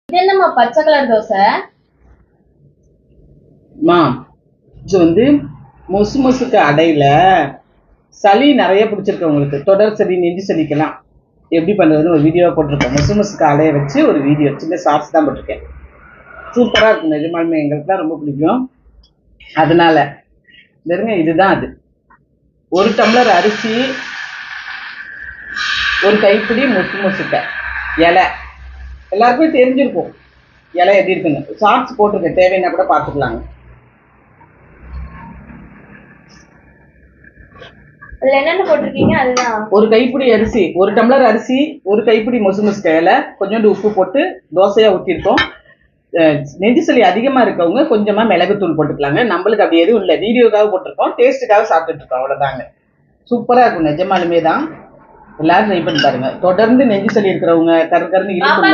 இது என்னம்மா பச்சை கலர் தோசை? இது வந்து மொசு மொசுக்கு அடையில சளி நிறைய பிடிச்சிருக்கவங்களுக்கு, தொடர் சளி, நெஞ்சு சளிக்கெல்லாம் எப்படி பண்றதுன்னு ஒரு வீடியோ போட்டிருக்கேன். மொசு மொசுக்கு அடைய வச்சு ஒரு வீடியோ, சின்ன ஷார்ட்ஸ் தான் போட்டிருக்கேன். சூப்பரா இருக்கும், நிஜமாலுமே எங்களுக்கு தான் ரொம்ப பிடிக்கும். அதனால இதுதான் அது. 1 டம்ளர் அரிசி, ஒரு கைப்பிடி மொசு மொசுக்க இலை. எல்லாருக்குமே தெரிஞ்சிருக்கும் இலை எப்படி இருக்குன்னு. ஷார்ட்ஸ் போட்டிருக்கேன், தேவைன்னா கூட பார்த்துக்கலாங்க. என்னென்ன போட்டிருக்கீங்க? அதுதான் ஒரு கைப்பிடி அரிசி, 1 டம்ளர் அரிசி, ஒரு கைப்பிடி மொசு மொசுக்க இலை, கொஞ்சோண்டு உப்பு போட்டு தோசையா ஊற்றிருக்கோம். நெஞ்சு சளி அதிகமா இருக்கவங்க கொஞ்சமா மிளகுத்தூள் போட்டுக்கலாங்க. நம்மளுக்கு அப்படி எதுவும் இல்லை, வீடியோக்காக போட்டிருக்கோம், டேஸ்ட்டுக்காக சாப்பிட்டுட்டு இருக்கோம், அவ்வளவுதாங்க. சூப்பரா இருக்கும், நிஜமாலுமே தான். எல்லாரும் ட்ரை பண்ணி பாருங்க. தொடர்ந்து நெஞ்சு சளி இருக்கிறவங்க, கருன்னு இழுப்பு